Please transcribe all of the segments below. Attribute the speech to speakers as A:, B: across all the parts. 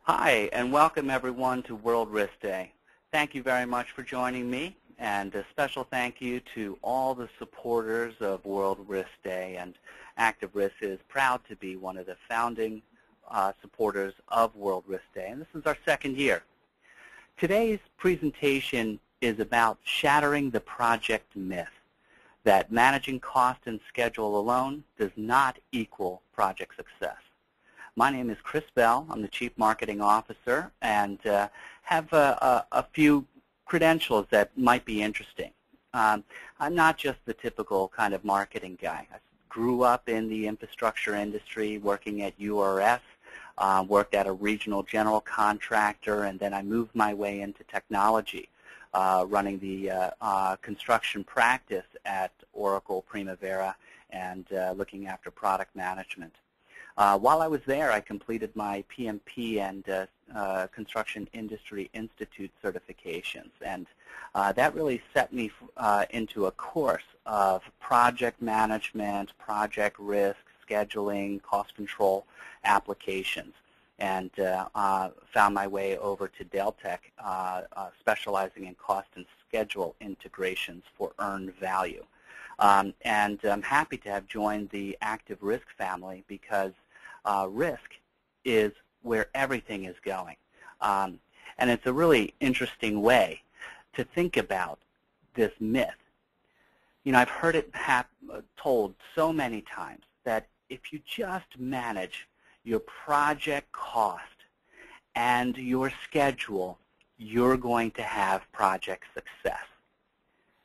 A: Hi, and welcome everyone to World Risk Day. Thank you very much for joining me, and a special thank you to all the supporters of World Risk Day. And Active Risk is proud to be one of the founding supporters of World Risk Day, and this is our second year. Today's presentation is about shattering the project myth that managing cost and schedule alone does not equal project success. My name is Chris Bell. I'm the Chief Marketing Officer and have a few credentials that might be interesting. I'm not just the typical kind of marketing guy. I grew up in the infrastructure industry working at URS, worked at a regional general contractor, and then I moved my way into technology, running the construction practice at Oracle Primavera and looking after product management. While I was there, I completed my PMP and Construction Industry Institute certifications, and that really set me into a course of project management, project risk, scheduling, cost control applications, and found my way over to Deltek, specializing in cost and schedule integrations for earned value. And I'm happy to have joined the Active Risk family because risk is where everything is going. And it's a really interesting way to think about this myth. You know, I've heard it told so many times that if you just manage your project cost and your schedule, you're going to have project success.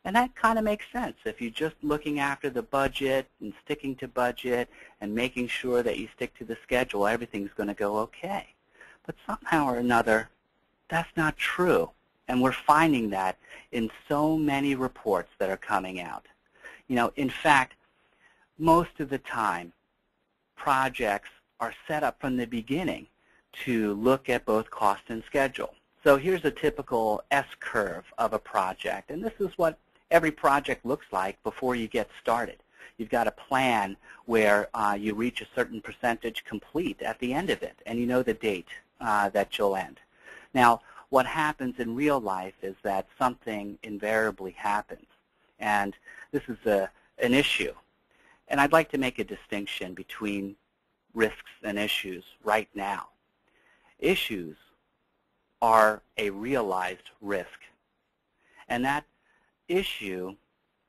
A: And that kind of makes sense. If you're just looking after the budget and sticking to budget and making sure that you stick to the schedule, everything's going to go okay. But somehow or another, that's not true. And we're finding that in so many reports that are coming out. You know, in fact, most of the time, projects are set up from the beginning to look at both cost and schedule. So here's a typical S-curve of a project, and this is what every project looks like before you get started. You've got a plan where you reach a certain percentage complete at the end of it, and you know the date that you'll end. Now, what happens in real life is that something invariably happens, and this is an issue. And I'd like to make a distinction between risks and issues right now. Issues are a realized risk, and that issue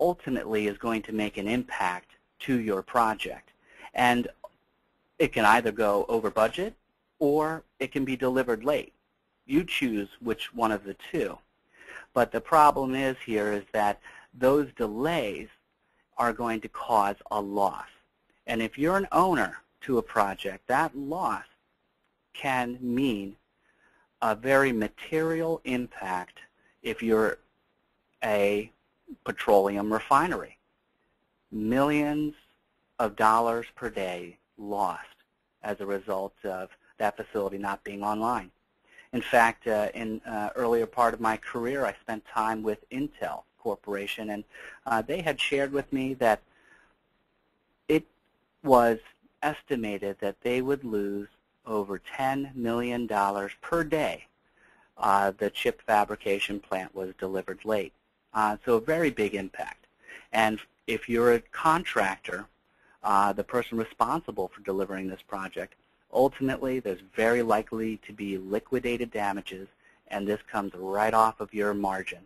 A: ultimately is going to make an impact to your project. And it can either go over budget or it can be delivered late. You choose which one of the two. But the problem is that those delays are going to cause a loss. And if you're an owner to a project, that loss can mean a very material impact if you're a petroleum refinery. Millions of dollars per day lost as a result of that facility not being online. In fact, in earlier part of my career, I spent time with Intel Corporation, and they had shared with me that it was estimated that they would lose over $10 million per day. The chip fabrication plant was delivered late. So a very big impact. And if you're a contractor, the person responsible for delivering this project, ultimately there's very likely to be liquidated damages, and this comes right off of your margin.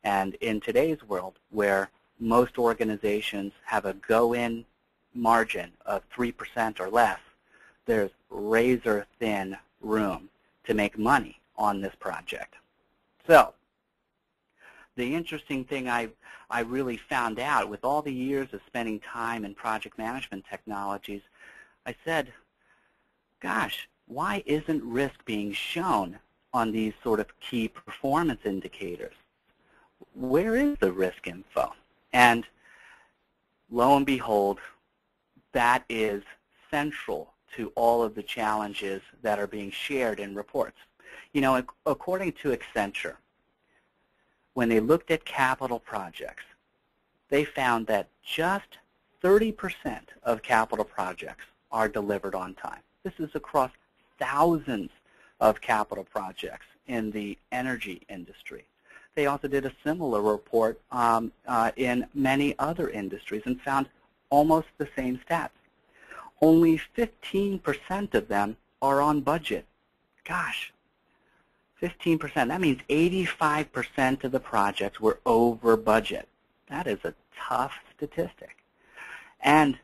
A: And in today's world, where most organizations have a go-in margin of 3% or less, there's razor-thin room to make money on this project. So the interesting thing I really found out with all the years of spending time in project management technologies, I said, gosh, why isn't risk being shown on these sort of key performance indicators? Where is the risk info? And lo and behold, that is central to all of the challenges that are being shared in reports. You know, according to Accenture, when they looked at capital projects, they found that just 30% of capital projects are delivered on time. This is across thousands of capital projects in the energy industry. They also did a similar report in many other industries and found almost the same stats. Only 15% of them are on budget. Gosh, 15%. That means 85% of the projects were over budget. That is a tough statistic. And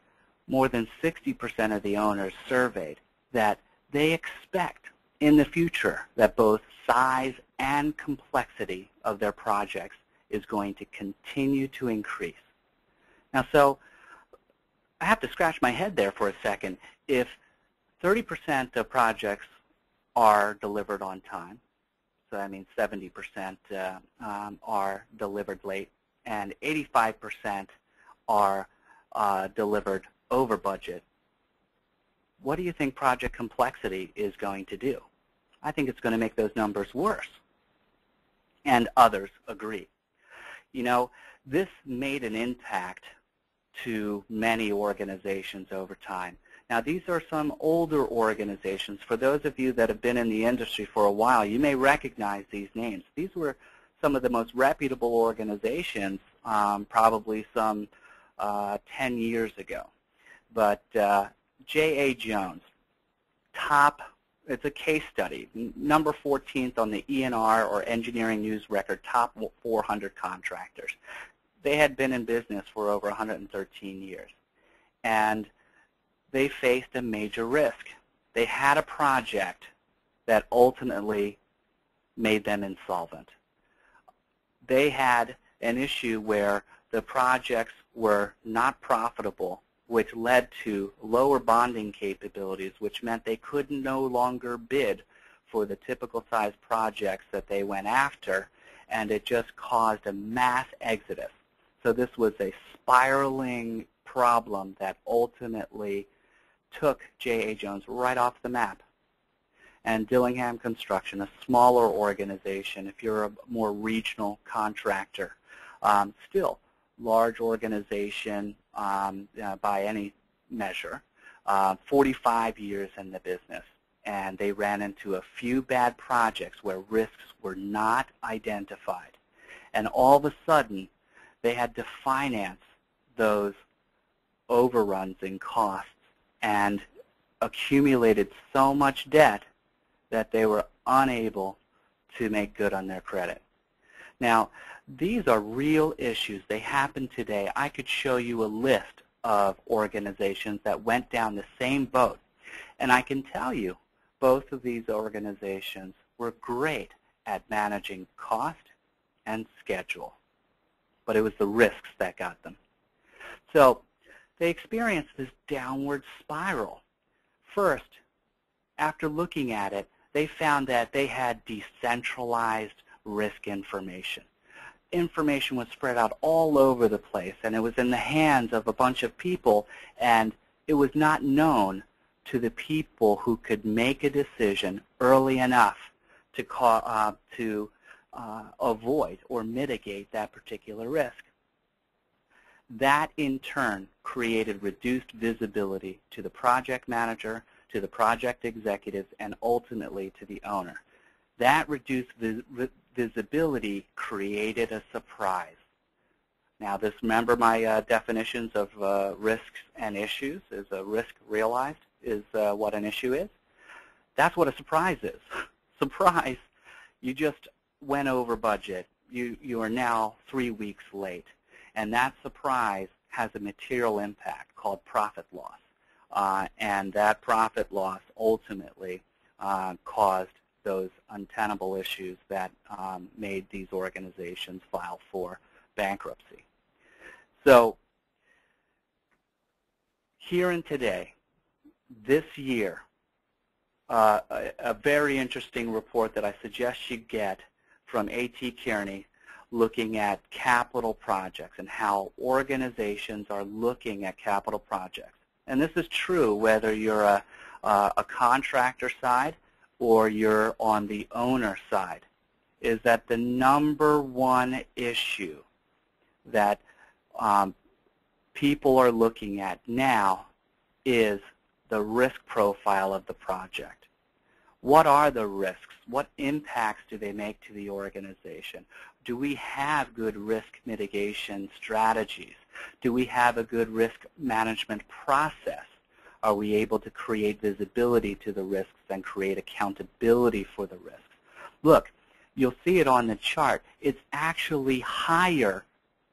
A: more than 60% of the owners surveyed that they expect in the future that both size and complexity of their projects is going to continue to increase. Now, so I have to scratch my head there for a second. If 30% of projects are delivered on time, so that means 70% are delivered late, and 85% are delivered over budget, what do you think project complexity is going to do? I think it's going to make those numbers worse. And others agree. You know, this made an impact to many organizations over time. Now, these are some older organizations. For those of you that have been in the industry for a while, you may recognize these names. These were some of the most reputable organizations probably some 10 years ago. But J.A. Jones, it's a case study, number 14th on the ENR or Engineering News Record, top 400 contractors. They had been in business for over 113 years. And they faced a major risk. They had a project that ultimately made them insolvent. They had an issue where the projects were not profitable, which led to lower bonding capabilities, which meant they could no longer bid for the typical size projects that they went after, and it just caused a mass exodus. So this was a spiraling problem that ultimately took J.A. Jones right off the map. And Dillingham Construction, a smaller organization, if you're a more regional contractor, still large organization by any measure, 45 years in the business, and they ran into a few bad projects where risks were not identified. And all of a sudden, they had to finance those overruns in costs and accumulated so much debt that they were unable to make good on their credit. Now, these are real issues. They happen today. I could show you a list of organizations that went down the same boat. And I can tell you, both of these organizations were great at managing cost and schedule. But it was the risks that got them. So they experienced this downward spiral. First, after looking at it, they found that they had decentralized risk information. Information was spread out all over the place, and it was in the hands of a bunch of people, and it was not known to the people who could make a decision early enough to avoid or mitigate that particular risk. That, in turn, created reduced visibility to the project manager, to the project executives, and ultimately to the owner. That reduced visibility created a surprise. Now, remember my definitions of risks and issues. Is a risk realized is what an issue is? That's what a surprise is. Surprise, you just went over budget. You are now 3 weeks late. And that surprise has a material impact called profit loss. And that profit loss ultimately caused those untenable issues that made these organizations file for bankruptcy. So here and today, this year, a very interesting report that I suggest you get from A.T. Kearney looking at capital projects and how organizations are looking at capital projects. And this is true whether you're a contractor side or you're on the owner side, is that the number one issue that people are looking at now is the risk profile of the project. What are the risks? What impacts do they make to the organization? Do we have good risk mitigation strategies? Do we have a good risk management process? Are we able to create visibility to the risks and create accountability for the risks? Look, you'll see it on the chart. It's actually higher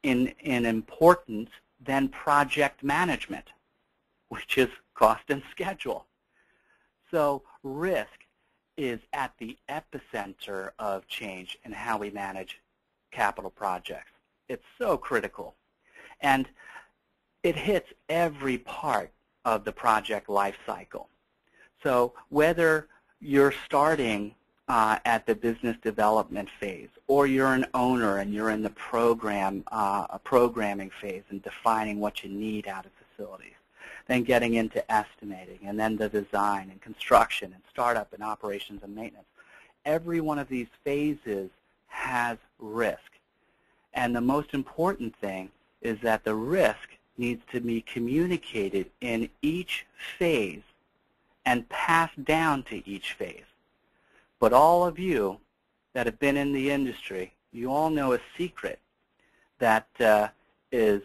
A: in importance than project management, which is cost and schedule. So risk is at the epicenter of change in how we manage capital projects. It's so critical. And it hits every part of the project life cycle. So whether you're starting at the business development phase, or you're an owner and you're in the programming phase and defining what you need out of facilities, then getting into estimating, and then the design and construction and startup and operations and maintenance. Every one of these phases has risk. And the most important thing is that the risk needs to be communicated in each phase and passed down to each phase. But all of you that have been in the industry, you all know a secret that is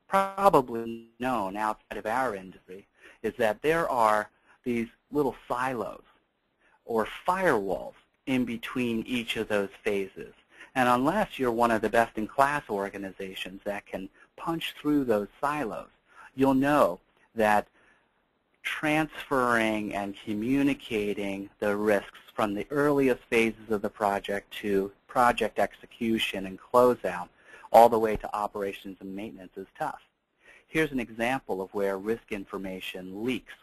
A: probably known outside of our industry, is that there are these little silos or firewalls in between each of those phases. And unless you're one of the best-in-class organizations that can punch through those silos, you'll know that transferring and communicating the risks from the earliest phases of the project to project execution and closeout all the way to operations and maintenance is tough. Here's an example of where risk information leaks.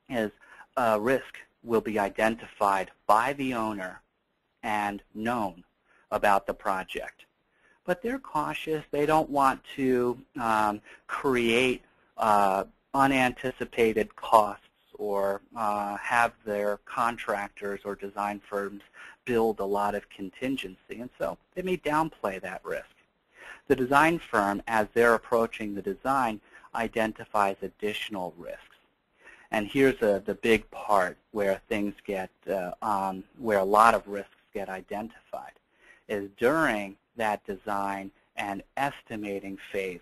A: As a risk will be identified by the owner and known about the project. But they're cautious. They don't want to create unanticipated costs or have their contractors or design firms build a lot of contingency, and so they may downplay that risk. The design firm, as they're approaching the design, identifies additional risks. And here's the big part where things get, where a lot of risks get identified, is during that design and estimating phase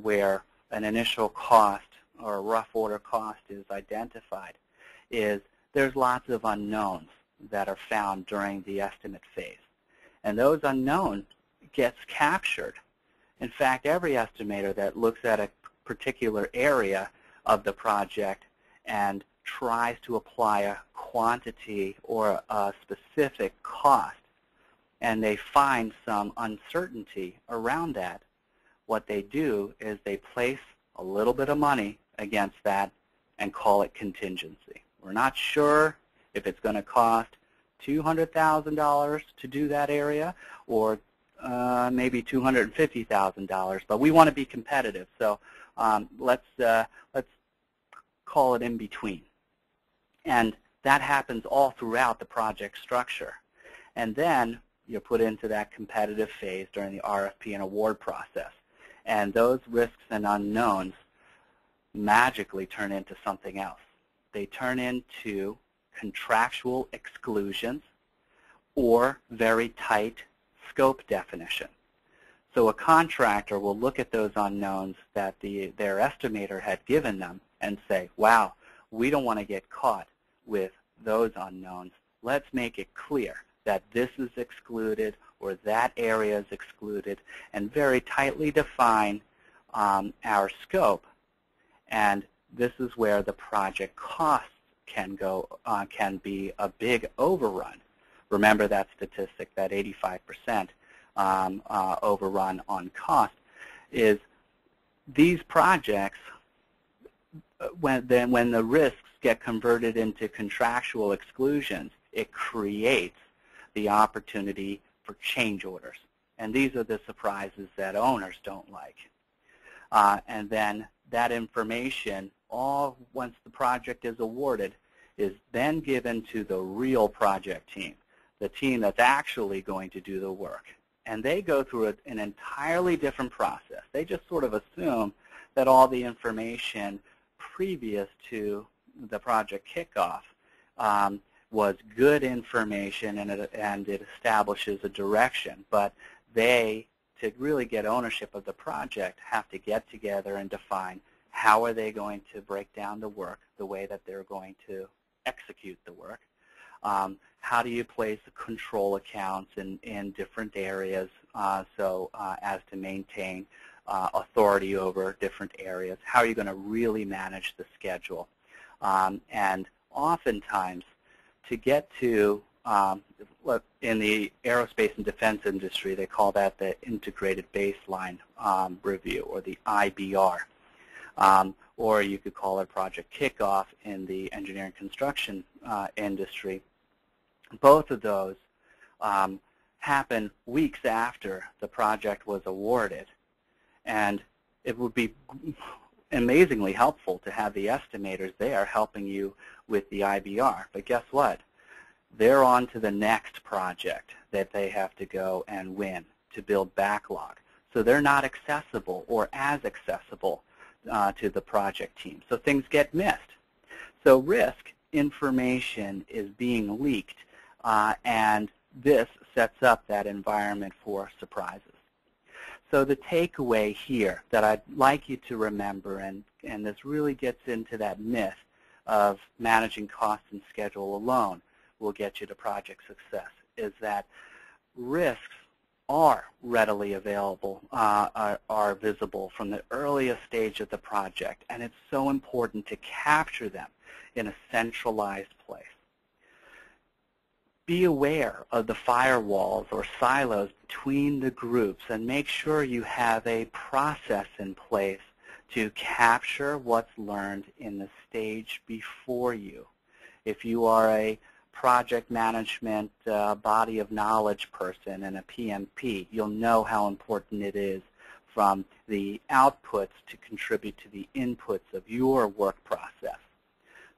A: where an initial cost or a rough order cost is identified, is there's lots of unknowns that are found during the estimate phase. And those unknowns gets captured. In fact, every estimator that looks at a particular area of the project and tries to apply a quantity or a specific cost, and they find some uncertainty around that, what they do is they place a little bit of money against that and call it contingency. We're not sure if it's going to cost $200,000 to do that area or maybe $250,000, but we want to be competitive, so let's call it in between. And that happens all throughout the project structure. And then you're put into that competitive phase during the RFP and award process. And those risks and unknowns magically turn into something else. They turn into contractual exclusions or very tight scope definition. So a contractor will look at those unknowns that their estimator had given them and say, wow, we don't want to get caught with those unknowns. Let's make it clear that this is excluded or that area is excluded, and very tightly define our scope. And this is where the project costs can be a big overrun. Remember that statistic, that 85% overrun on cost, is these projects, when the risks get converted into contractual exclusions, it creates the opportunity for change orders. And these are the surprises that owners don't like. And then that information, all once the project is awarded, is then given to the real project team, the team that's actually going to do the work. And they go through an entirely different process. They just sort of assume that all the information previous to the project kickoff was good information, and it establishes a direction. But they, to really get ownership of the project, have to get together and define how are they going to break down the work, the way that they're going to execute the work. How do you place control accounts in different areas as to maintain authority over different areas? How are you going to really manage the schedule? And oftentimes, to get to, in the aerospace and defense industry, they call that the integrated baseline review, or the IBR. Or you could call it project kickoff in the engineering construction industry. Both of those happen weeks after the project was awarded. And it would be amazingly helpful to have the estimators there helping you with the IBR. But guess what? They're on to the next project that they have to go and win to build backlog. So they're not accessible or as accessible to the project team. So things get missed. So risk information is being leaked, and this sets up that environment for surprises. So the takeaway here that I'd like you to remember, and this really gets into that myth of managing cost and schedule alone will get you to project success, is that risks are readily available, are visible from the earliest stage of the project, and it's so important to capture them in a centralized place. Be aware of the firewalls or silos between the groups, and make sure you have a process in place to capture what's learned in the stage before you. If you are a project management body of knowledge person and a PMP, you'll know how important it is from the outputs to contribute to the inputs of your work process.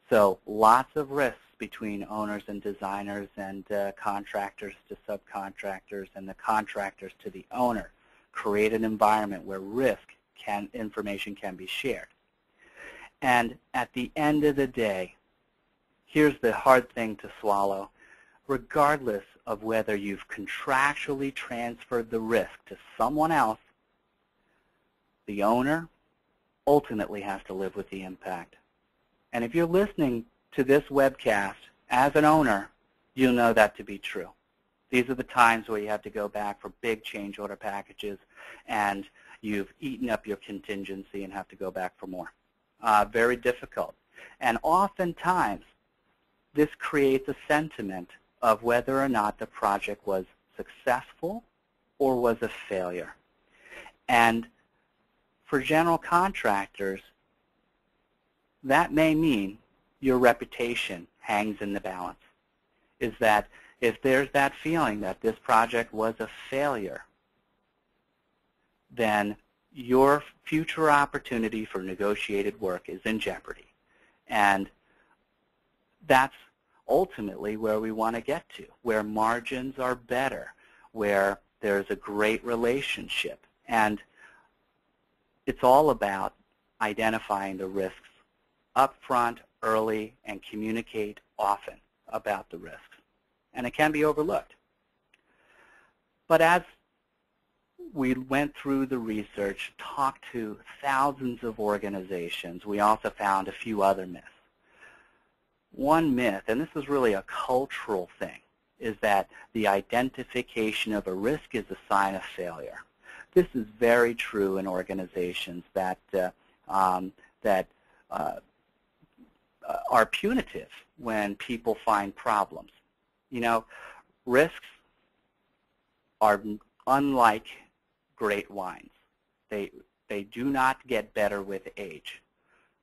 A: So lots of risks between owners and designers, and contractors to subcontractors, and the contractors to the owner. Create an environment where information can be shared. And at the end of the day, here's the hard thing to swallow. Regardless of whether you've contractually transferred the risk to someone else, the owner ultimately has to live with the impact. And if you're listening to this webcast as an owner, you'll know that to be true. These are the times where you have to go back for big change order packages, and you've eaten up your contingency and have to go back for more. Very difficult. And oftentimes, this creates a sentiment of whether or not the project was successful or was a failure. And for general contractors, that may mean your reputation hangs in the balance. Is that if there's that feeling that this project was a failure, then your future opportunity for negotiated work is in jeopardy. And that's ultimately where we want to get to, where margins are better, where there's a great relationship. And it's all about identifying the risks up front, early, and communicate often about the risks. And it can be overlooked. But as we went through the research, talked to thousands of organizations, we also found a few other myths. One myth, and this is really a cultural thing, is that the identification of a risk is a sign of failure. This is very true in organizations that are punitive when people find problems. You know, risks are unlike great wines. They do not get better with age.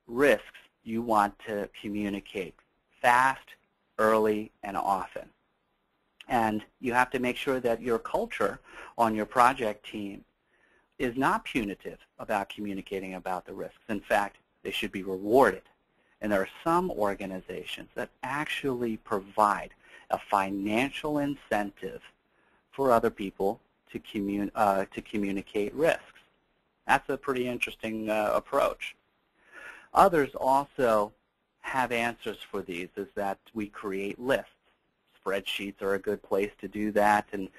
A: Risks you want to communicate fast, early, and often. And you have to make sure that your culture on your project team is not punitive about communicating about the risks. In fact, they should be rewarded. And there are some organizations that actually provide a financial incentive for other people to communicate risks. That's a pretty interesting approach. Others also have answers for these, is that we create lists. Spreadsheets are a good place to do that, and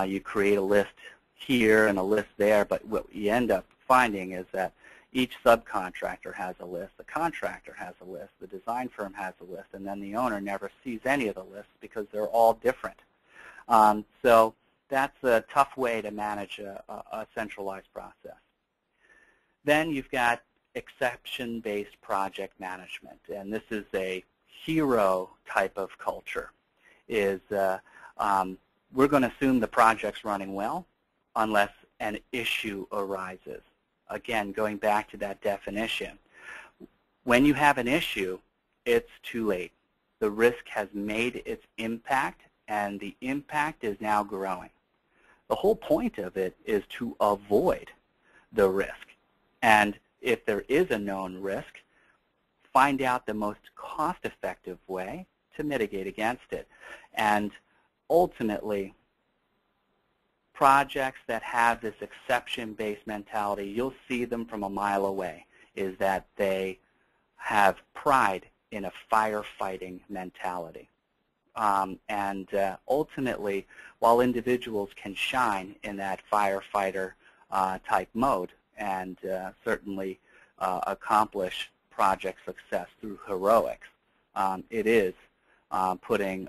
A: you create a list here and a list there, but what you end up finding is that each subcontractor has a list, the contractor has a list, the design firm has a list, and then the owner never sees any of the lists because they're all different. So that's a tough way to manage a centralized process. Then you've got exception-based project management, and this is a hero type of culture. Is we're going to assume the project's running well unless an issue arises. Again, going back to that definition, when you have an issue, it's too late. The risk has made its impact, and the impact is now growing. The whole point of it is to avoid the risk. And if there is a known risk, find out the most cost-effective way to mitigate against it. And ultimately, projects that have this exception-based mentality, you'll see them from a mile away, is that they have pride in a firefighting mentality. Ultimately, while individuals can shine in that firefighter type mode and certainly accomplish project success through heroics, it is putting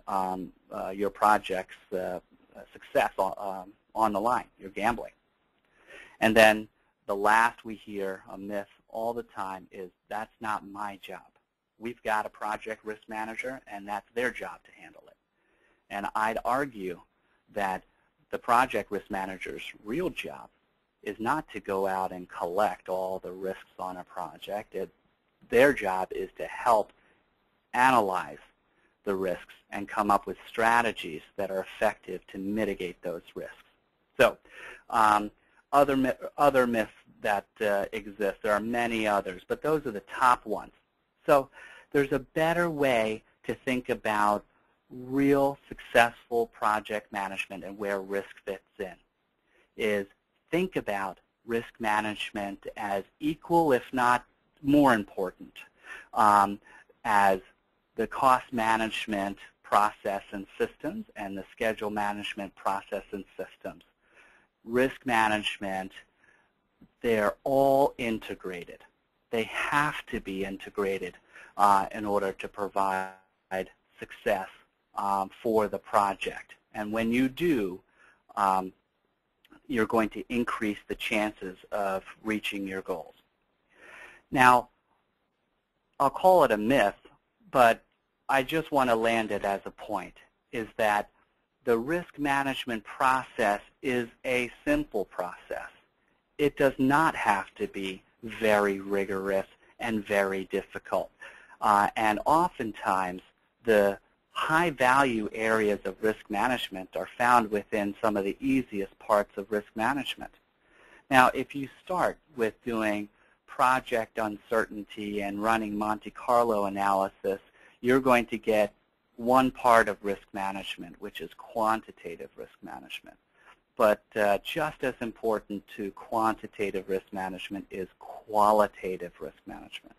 A: your project's success on the line. You're gambling. And then the last we hear, a myth all the time, is that's not my job. We've got a project risk manager, and that's their job to handle it. And I'd argue that the project risk manager's real job is not to go out and collect all the risks on a project. Their job is to help analyze the risks and come up with strategies that are effective to mitigate those risks. So other myths that exist, there are many others, but those are the top ones. So there's a better way to think about real successful project management and where risk fits in, is think about risk management as equal, if not more important, as the cost management process and systems and the schedule management process and systems. Risk management, they're all integrated. They have to be integrated in order to provide success for the project. And when you do, you're going to increase the chances of reaching your goals. Now, I'll call it a myth, but I just want to land it as a point, is that the risk management process is a simple process. It does not have to be very rigorous and very difficult. And oftentimes, the high-value areas of risk management are found within some of the easiest parts of risk management. Now, if you start with doing project uncertainty and running Monte Carlo analysis, you're going to get one part of risk management, which is quantitative risk management. But just as important to quantitative risk management is qualitative risk management.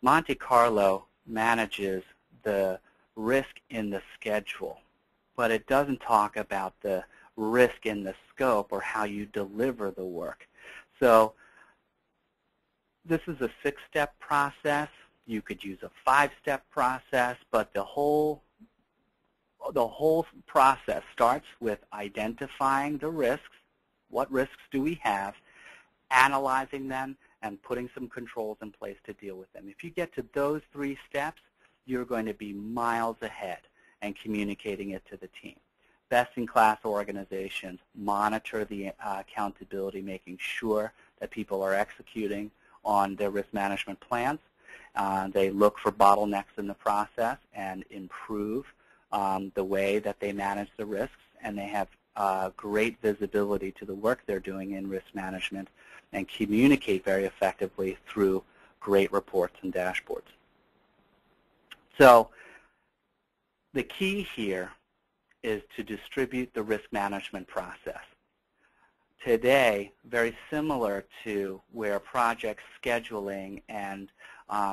A: Monte Carlo manages the risk in the schedule, but it doesn't talk about the risk in the scope or how you deliver the work. So this is a 6-step process. You could use a 5-step process, but the whole process starts with identifying the risks. What risks do we have? Analyzing them and putting some controls in place to deal with them. If you get to those 3 steps, you're going to be miles ahead and communicating it to the team. Best-in-class organizations monitor the accountability, making sure that people are executing on their risk management plans. They look for bottlenecks in the process and improve the way that they manage the risks, and they have great visibility to the work they're doing in risk management and communicate very effectively through great reports and dashboards. So the key here is to distribute the risk management process. Today, very similar to where project scheduling and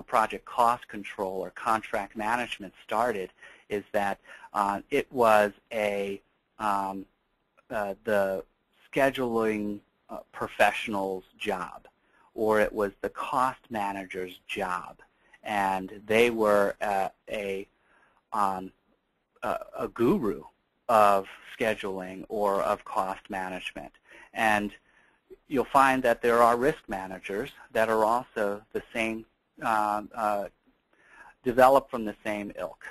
A: project cost control or contract management started is that it was the scheduling professional's job, or it was the cost manager's job, and they were a guru of scheduling or of cost management. And you'll find that there are risk managers that are also the same, developed from the same ilk.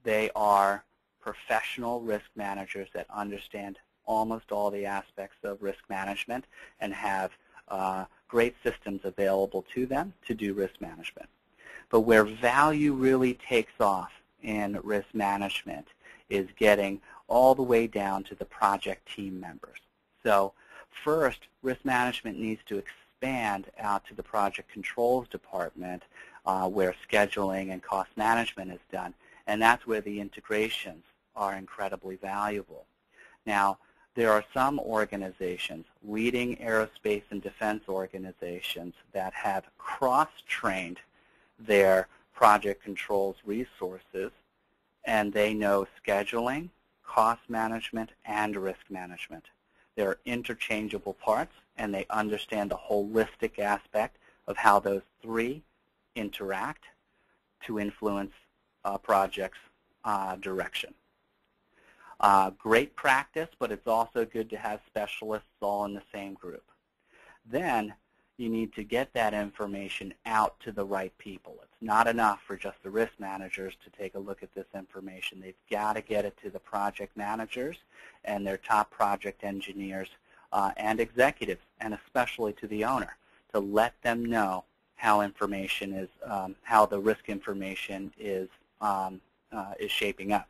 A: They are professional risk managers that understand almost all the aspects of risk management and have great systems available to them to do risk management. But where value really takes off in risk management is getting all the way down to the project team members. So first, risk management needs to expand out to the project controls department where scheduling and cost management is done, and that's where the integrations are incredibly valuable. Now, there are some organizations, leading aerospace and defense organizations, that have cross-trained their project controls resources, and they know scheduling, cost management, and risk management. They're interchangeable parts, and they understand the holistic aspect of how those three interact to influence a project's direction. Great practice, but it's also good to have specialists all in the same group. Then you need to get that information out to the right people. It's not enough for just the risk managers to take a look at this information. They've got to get it to the project managers and their top project engineers and executives, and especially to the owner, to let them know how information is, how the risk information is shaping up.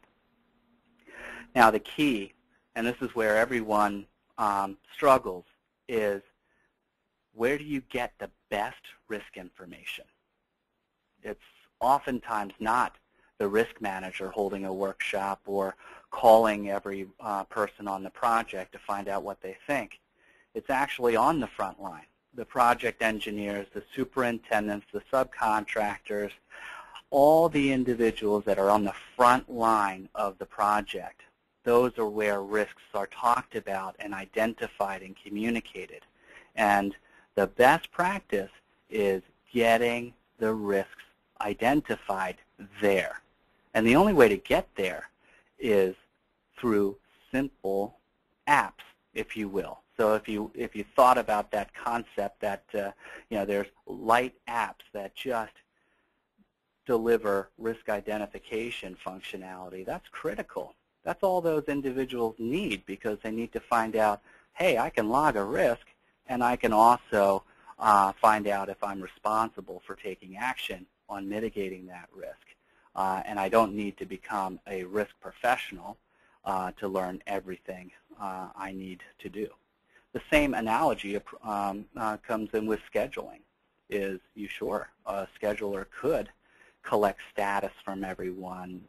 A: Now the key, and this is where everyone struggles, is where do you get the best risk information? It's oftentimes not the risk manager holding a workshop or calling every person on the project to find out what they think. It's actually on the front line. The project engineers, the superintendents, the subcontractors, all the individuals that are on the front line of the project. Those are where risks are talked about and identified and communicated. And the best practice is getting the risks identified there. And the only way to get there is through simple apps, if you will. So if you thought about that concept that there's light apps that just deliver risk identification functionality, that's critical. That's all those individuals need, because they need to find out, hey, I can log a risk, and I can also find out if I'm responsible for taking action on mitigating that risk. And I don't need to become a risk professional to learn everything I need to do. The same analogy comes in with scheduling. A scheduler could collect status from everyone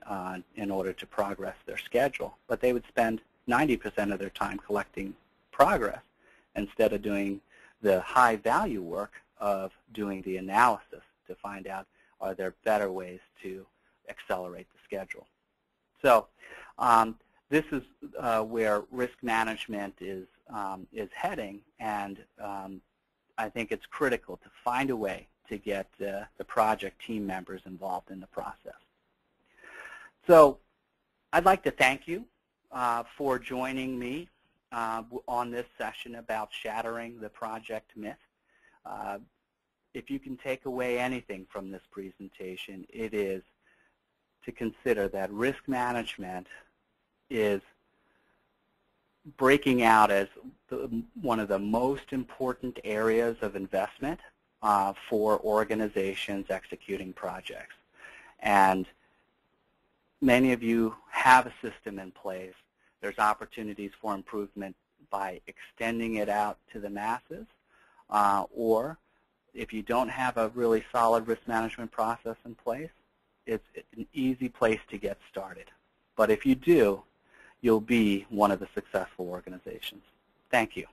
A: in order to progress their schedule, but they would spend 90% of their time collecting progress instead of doing the high-value work of doing the analysis to find out, are there better ways to accelerate the schedule. So this is where risk management is heading, and I think it's critical to find a way to get the project team members involved in the process. So I'd like to thank you for joining me on this session about shattering the project myth. If you can take away anything from this presentation, it is to consider that risk management is breaking out as one of the most important areas of investment for organizations executing projects. And many of you have a system in place. There's opportunities for improvement by extending it out to the masses, or if you don't have a really solid risk management process in place, it's an easy place to get started. But if you do, you'll be one of the successful organizations. Thank you.